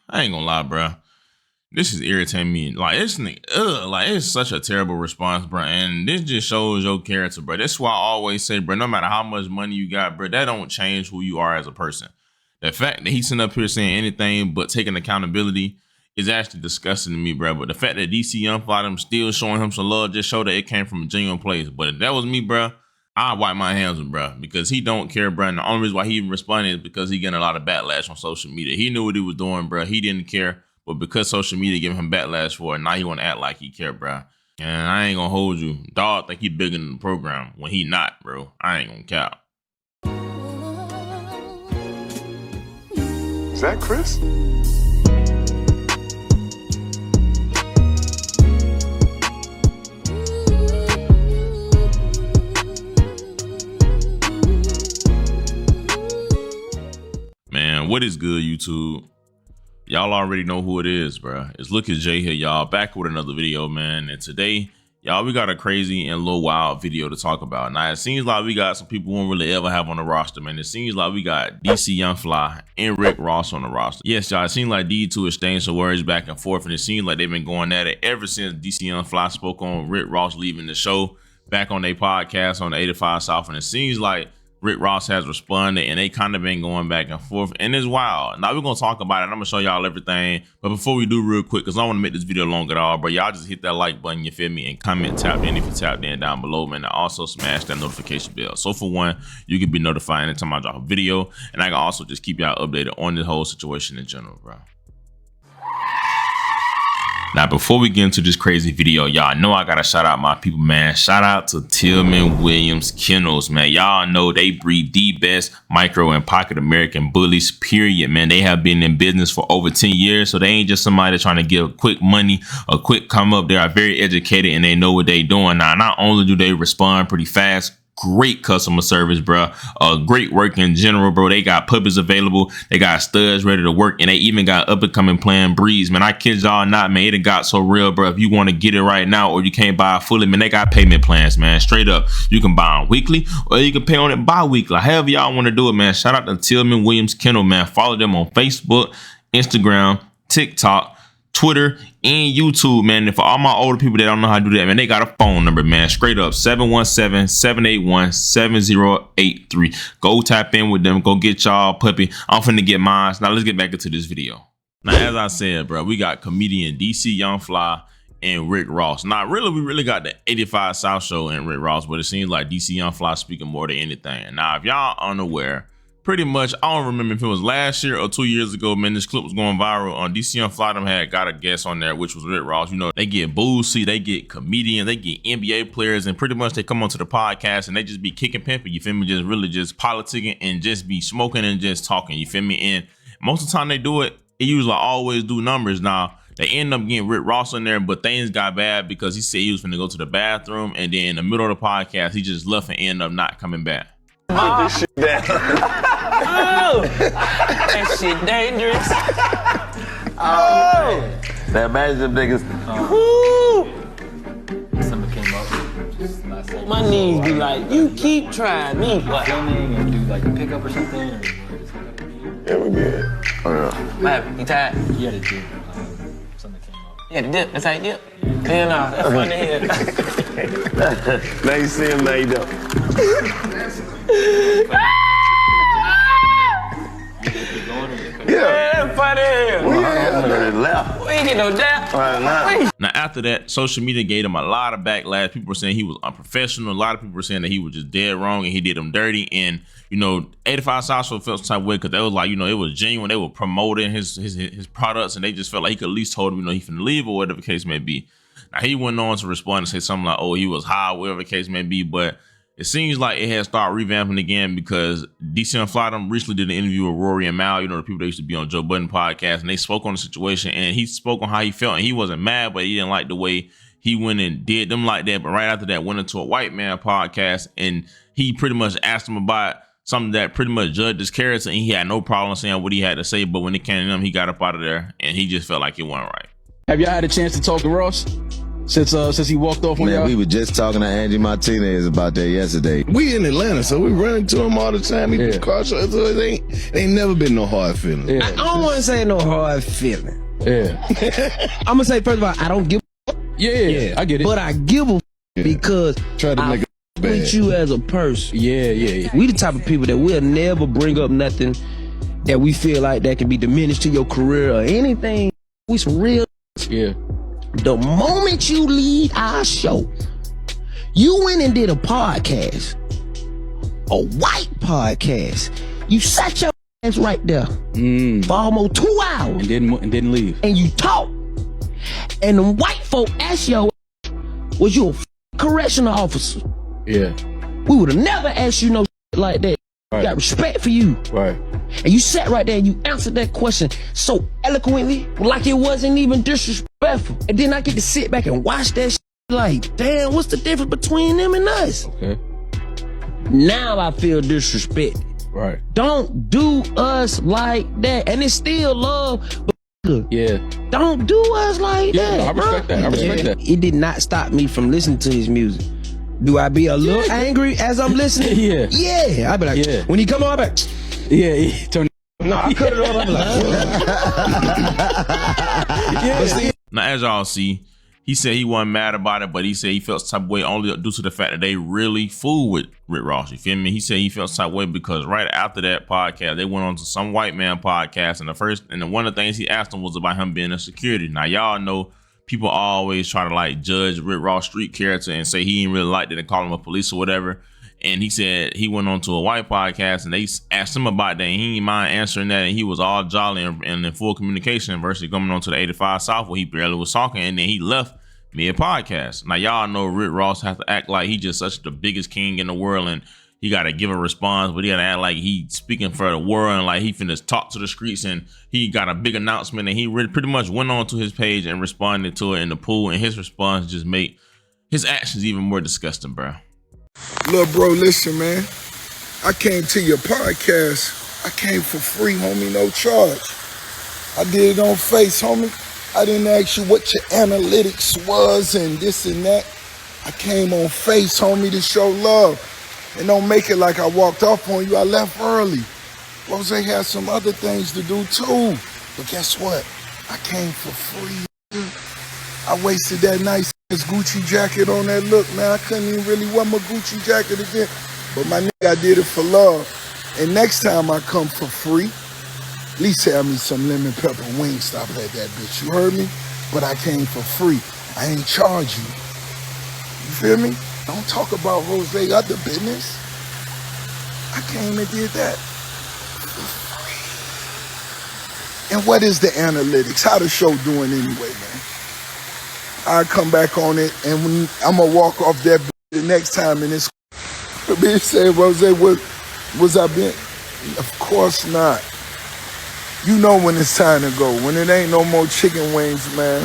I ain't gonna lie, bro. This is irritating me. Like it's such a terrible response, bro. And this just shows your character, bro. That's why I always say, bro, no matter how much money you got, bro, that don't change who you are as a person. The fact that he's sitting up here saying anything but taking accountability is actually disgusting to me, bro. But the fact that DC Young Fly them still showing him some love just show that it came from a genuine place. But if that was me, bro, I'd wipe my hands with bro because he don't care, bro. And the only reason why he even responded is because he getting a lot of backlash on social media. He knew what he was doing, bro. He didn't care. But because social media giving him backlash for it, now he want to act like he care, bro. And I ain't gonna hold you. Dog think he bigger than the program when he not, bro. I ain't gonna cap. Is that Chris? Man, what is good, YouTube? Y'all already know who it is, bro. It's Look at Jay here, y'all. Back with another video, man. And today, y'all, we got a crazy and a little wild video to talk about. Now, it seems like we got some people we won't really ever have on the roster, man. It seems like we got DC Young Fly and Rick Ross on the roster. Yes, y'all, it seems like these two exchanged some words back and forth, and it seems like they've been going at it ever since DC Young Fly spoke on Rick Ross leaving the show back on their podcast on the 85 South. And it seems like Rick Ross has responded, and they kind of been going back and forth, and it's wild. Now we're gonna talk about it, and I'm gonna show y'all everything. But before we do, real quick, because I don't want to make this video long at all, but y'all just hit that like button, you feel me, and comment tapped in if you tapped in down below, man. And also smash that notification bell. So for one, you can be notified anytime I drop a video, and I can also just keep y'all updated on this whole situation in general, bro. Now, before we get into this crazy video, y'all know I gotta shout out my people, man. Shout out to Tillman Williams Kennels, man. Y'all know they breed the best micro and pocket American bullies, period, man. They have been in business for over 10 years, so they ain't just somebody trying to give quick money, a quick come up. They are very educated and they know what they doing. Now, not only do they respond pretty fast, great customer service, bro. Great work in general, bro. They got puppies available. They got studs ready to work, and they even got up and coming plan breeds, man. I kid y'all not, man. It got so real, bro. If you want to get it right now, or you can't buy it fully, man, they got payment plans, man. Straight up, you can buy them weekly, or you can pay on it bi-weekly. However y'all want to do it, man. Shout out to Tillman Williams Kennel, man. Follow them on Facebook, Instagram, TikTok, Twitter, and YouTube, man. And for all my older people that don't know how to do that, man, they got a phone number, man. Straight up, 717-781-7083. Go tap in with them. Go get y'all puppy. I'm finna get mine. Now let's get back into this video. Now, as I said, bro, we got comedian DC Young Fly and Rick Ross. Now, really, we really got the 85 South show and Rick Ross, but it seems like DC Young Fly speaking more than anything. Now, if y'all unaware, pretty much, I don't remember if it was last year or 2 years ago, man, this clip was going viral on DC Young Fly. Them had got a guest on there, which was Rick Ross. You know, they get boozy, they get comedians, they get NBA players, and pretty much they come onto the podcast and they just be kicking pimping, you feel me? Just really just politicking and just be smoking and just talking, you feel me? And most of the time they do it, it usually always do numbers. Now, they end up getting Rick Ross in there, but things got bad because he said he was finna go to the bathroom, and then in the middle of the podcast, he just left and ended up not coming back. Put this shit down. Oh, that shit dangerous. Oh, now imagine them niggas. Something came up. My knees be like, you keep trying me, but Filming and do like a pickup or something. Or Yeah, we good. Oh, yeah. what happened? You tired? you had to do something came up. Yeah, the dip. That's how you dip. Hell no, that's funny here. Now you see him, now you don't. Yeah. That's funny here. Left. We ain't get no doubt. Right now. Now, after that, social media gave him a lot of backlash. People were saying he was unprofessional. A lot of people were saying that he was just dead wrong and he did them dirty. And, you know, 85 South Show felt some type of way because they was like, you know, it was genuine. They were promoting his products, and they just felt like he could at least told him, you know, he finna leave or whatever the case may be. Now, he went on to respond and say something like, oh, he was high, whatever the case may be. But it seems like it has started revamping again because DC Young Fly them recently did an interview with Rory and Mal, you know, the people that used to be on Joe Budden podcast, and they spoke on the situation, and he spoke on how he felt, and he wasn't mad, but he didn't like the way he went and did them like that. But right after that, went into a white man podcast, and he pretty much asked him about something that pretty much judged his character, and he had no problem saying what he had to say. But when it came to him, he got up out of there, and he just felt like it wasn't right. Have y'all had a chance to talk to Ross? Since he walked off on Man, y'all? we were just talking to Angie Martinez about that yesterday. We in Atlanta, so we run into him all the time. He do car shows, so it ain't never been no hard feelings. Yeah. I don't want to say no hard feeling. Yeah. I'm gonna say first of all, I don't give. Yeah, I get it. But I give a because Try to make it bad. with you as a person. Yeah. We the type of people that will never bring up nothing that we feel like that can be diminished to your career or anything. We some real. Yeah. The moment you leave our show, you went and did a podcast, a white podcast. You sat your ass right there for almost 2 hours And didn't leave. and you talk. And the white folk asked your ass, was you a correctional officer? Yeah. We would have never asked you no shit like that. Right. Got respect for you. Right. And you sat right there and you answered that question so eloquently, like it wasn't even disrespectful. And then I get to sit back and watch that shit like, damn, what's the difference between them and us? Okay. Now I feel disrespected. Right. Don't do us like that. And it's still love, but Yeah. don't do us like Yeah, that. I respect that. I respect that. It did not stop me from listening to his music. Do I be a little angry as I'm listening? Yeah. Yeah. I be like, Yeah. when he come on, I be like, Yeah. Turn. no, I cut it off. I be like, Now, as y'all see, he said he wasn't mad about it, but he said he felt some type of way only due to the fact that they really fooled with Rick Ross. You feel me? He said he felt some type of way because right after that podcast, they went on to some white man podcast, and one of the things he asked him was about him being a security. Now, y'all know people always try to like judge Rick Ross' street character and say he ain't really liked it and call him a police or whatever. And he said he went on to a white podcast and they asked him about that and he didn't mind answering that, and he was all jolly and in full communication versus coming on to the 85 South where he barely was talking, and then he left mid-podcast. Now y'all know Rick Ross has to act like he just such the biggest king in the world and he got to give a response, but he got to act like he speaking for the world and like he finna talk to the streets and he got a big announcement, and he really pretty much went on to his page and responded to it in the pool, and his response just made his actions even more disgusting, bro. Look, bro, listen, man. I came to your podcast. I came for free, homie, no charge. I did it on Face, homie. I didn't ask you what your analytics was and this and that. I came on Face, homie, to show love. And don't make it like I walked off on you. I left early. Rose had some other things to do too. But guess what? I came for free. I wasted that nice Gucci jacket on that look, man. I couldn't even really wear my Gucci jacket again. But my nigga, I did it for love. And next time I come for free, at least have me some lemon pepper wing stop at that bitch. You heard me? But I came for free. I ain't charge you. You feel me? Don't talk about Rose other business. I came and did that for free. And what is the analytics? How the show doing anyway, man? I come back on it, and when I'm gonna walk off that the next time, and it's bitch say, Rose, was I been? Of course not. You know when it's time to go. When it ain't no more chicken wings, man.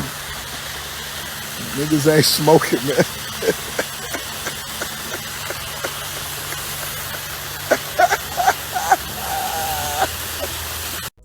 Niggas ain't smoking, man.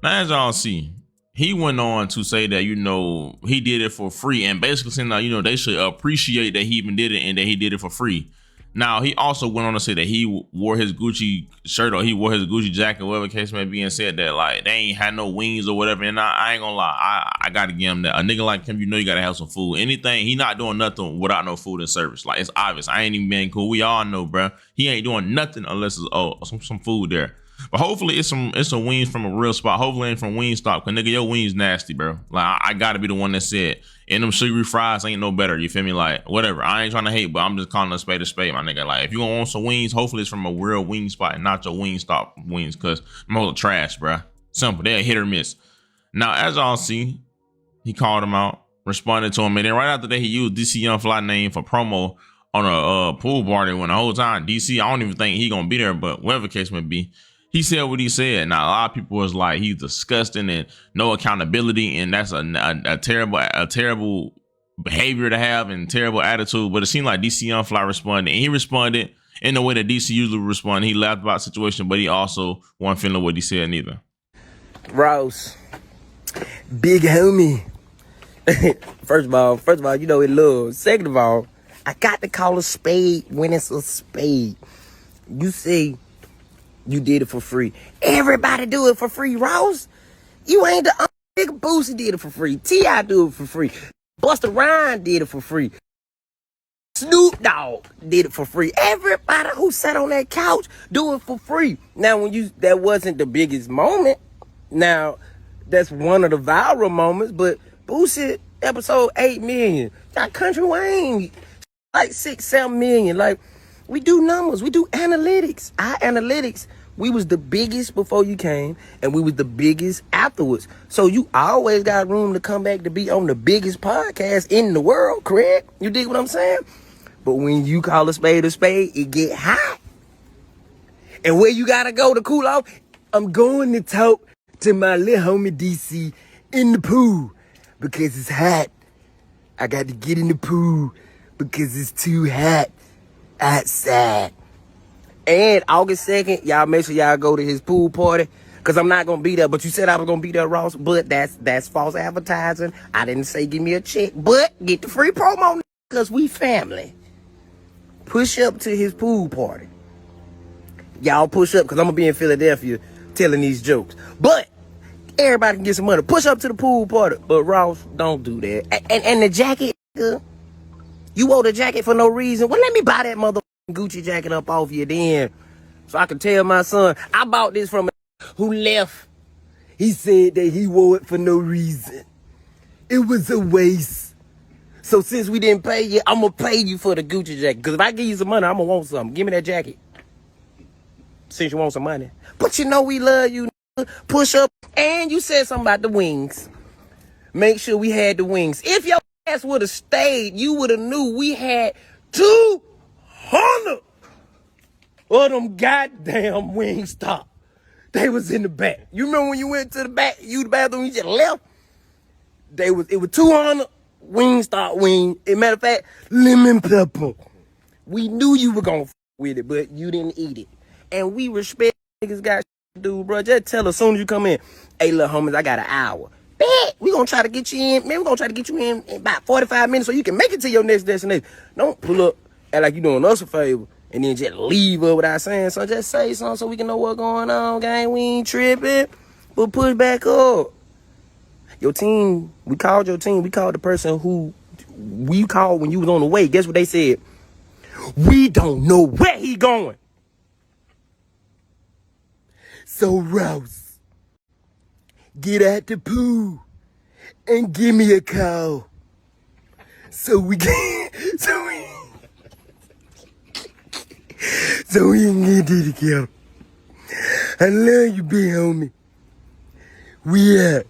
Now, as y'all see, he went on to say that, you know, he did it for free and basically saying that, you know, they should appreciate that he even did it and that he did it for free. Now, he also went on to say that he wore his Gucci shirt or he wore his Gucci jacket, whatever the case may be, and said that, like, they ain't had no wings or whatever. And I ain't gonna lie, I gotta give him that. A nigga like him, you know, you gotta have some food. Anything, he not doing nothing without no food and service. Like, it's obvious. I ain't even being cool. We all know, bro. He ain't doing nothing unless it's some food there. But hopefully it's some wings from a real spot. Hopefully it ain't from Wingstop. Cause nigga, your wings nasty, bro. Like I gotta be the one that said, and them sugary fries ain't no better. You feel me? Like whatever. I ain't trying to hate, but I'm just calling a spade, my nigga. Like if you gonna want some wings, hopefully it's from a real wing spot and not your Wingstop wings. Cause most are trash, bro. Simple. They're hit or miss. Now, as y'all see, he called him out, responded to him, and then right after that, he used DC Young Fly name for promo on a pool party when the whole time DC, I don't even think he gonna be there, but whatever the case may be. He said what he said. Now a lot of people was like he's disgusting and no accountability, and that's a terrible behavior to have and terrible attitude. But it seemed like DC Young Fly responded, and he responded in the way that DC usually respond. He laughed about the situation, but he also wasn't feeling what he said neither. Ross, big homie, First of all, you know it love. Second of all, I got to call a spade when it's a spade. You say you did it for free. Everybody do it for free, Ross. You ain't the nigga. Boosie did it for free. T.I. do it for free. Busta Rhymes did it for free. Snoop Dogg did it for free. Everybody who sat on that couch do it for free. Now, that wasn't the biggest moment. Now, that's one of the viral moments, but Boosie episode 8 million. Got Country Wayne like 6-7 million. Like, we do numbers, we do analytics. Our analytics, we was the biggest before you came, and we was the biggest afterwards. So you always got room to come back to be on the biggest podcast in the world, correct? You dig what I'm saying? But when you call a spade, it get hot. And where you gotta go to cool off? I'm going to talk to my little homie DC in the pool because it's hot. I got to get in the pool because it's too hot outside. And August 2nd, y'all make sure y'all go to his pool party because I'm not going to be there. But you said I was going to be there, Ross. But that's false advertising. I didn't say give me a check. But get the free promo because we family. Push up to his pool party. Y'all push up because I'm going to be in Philadelphia telling these jokes. But everybody can get some money. Push up to the pool party. But Ross, don't do that. And the jacket, you wore the jacket for no reason. Well, let me buy that motherfucking Gucci jacket up off you then. So I can tell my son, I bought this from a who left. He said that he wore it for no reason. It was a waste. So since we didn't pay you, I'm going to pay you for the Gucci jacket. Because if I give you some money, I'm going to want something. Give me that jacket. Since you want some money. But you know we love you. Push up. And you said something about the wings. Make sure we had the wings. If your ass would have stayed, you would have knew we had 200 of them goddamn Wingstop. They was in the back. You remember when you went to the back, the bathroom, you just left? It was 200 Wingstop wings. As a matter of fact, lemon pepper. We knew you were gonna with it, but you didn't eat it. And we respect niggas got to do, bro. Just tell us as soon as you come in, hey, little homies, I got an hour. Bet we gonna try to get you in. Man, we gonna try to get you in about 45 minutes so you can make it to your next destination. Don't pull up act like you doing us a favor and then just leave her without saying something. Just say something so we can know what's going on, gang. We ain't tripping, but push back up. Your team, we called your team. We called the person who we called when you was on the way. Guess what they said? We don't know where he going. So Ross, get at the pool and give me a call so we can so we can get it together. I love you, big homie. We out.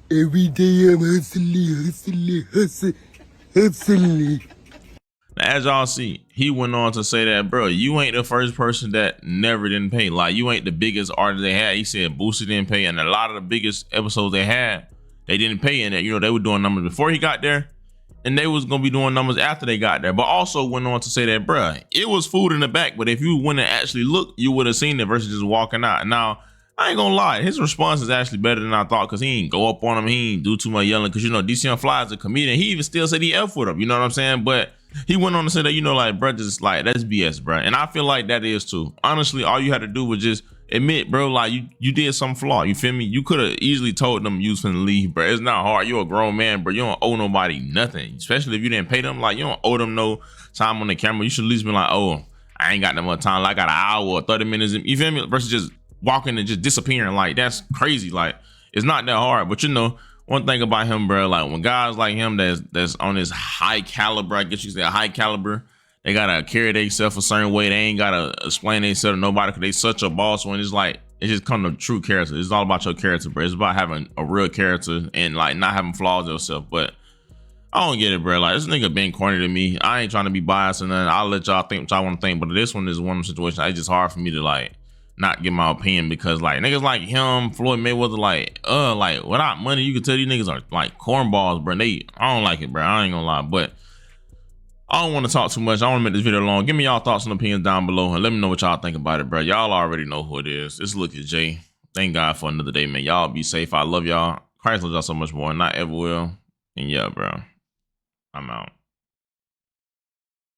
Every day I'm hustling. As y'all see, he went on to say that, bro, you ain't the first person that never didn't pay. Like, you ain't the biggest artist they had. He said Boosie didn't pay, and a lot of the biggest episodes they had, they didn't pay in that. You know, they were doing numbers before he got there, and they was gonna be doing numbers after they got there. But also went on to say that, bro, it was food in the back, but if you went and actually looked, you would have seen it versus just walking out. Now, I ain't gonna lie, his response is actually better than I thought because he ain't go up on him. He ain't do too much yelling because, you know, DC Young Fly is a comedian. He even still said he F with him. You know what I'm saying? But he went on to say that, you know, like, bro, just like, that's BS, bro. And I feel like that is too. Honestly, all you had to do was just admit, bro, like, you did some flaw. You feel me? You could have easily told them you was finna leave, bro. It's not hard. You're a grown man, bro. You don't owe nobody nothing, especially if you didn't pay them. Like, you don't owe them no time on the camera. You should at least be like, oh, I ain't got no more time. Like, I got an hour or 30 minutes. You feel me? Versus just walking and just disappearing. Like, that's crazy. Like, it's not that hard. But, you know, one thing about him, bro, like, when guys like him that's on this high caliber, I guess you could say a high caliber, they gotta carry themselves a certain way. They ain't gotta explain themselves to nobody because they such a boss. When it's like, it just come to true character. It's all about your character, bro. It's about having a real character and like not having flaws yourself. But I don't get it, bro. Like, this nigga been corny to me. I ain't trying to be biased and then I'll let y'all think what y'all want to think. But this one is one situation. It's just hard for me to like not give my opinion because like niggas like him, Floyd Mayweather, like without money, you can tell these niggas are like cornballs, bro. I don't like it, bro. I ain't gonna lie, but I don't want to talk too much. I want to make this video long. Give me y'all thoughts and opinions down below and let me know what y'all think about it, bro. Y'all already know who it is. It's Look at Jay. Thank God for another day, man. Y'all be safe. I love y'all. Christ loves y'all so much more. Not ever will. And yeah, bro, I'm out.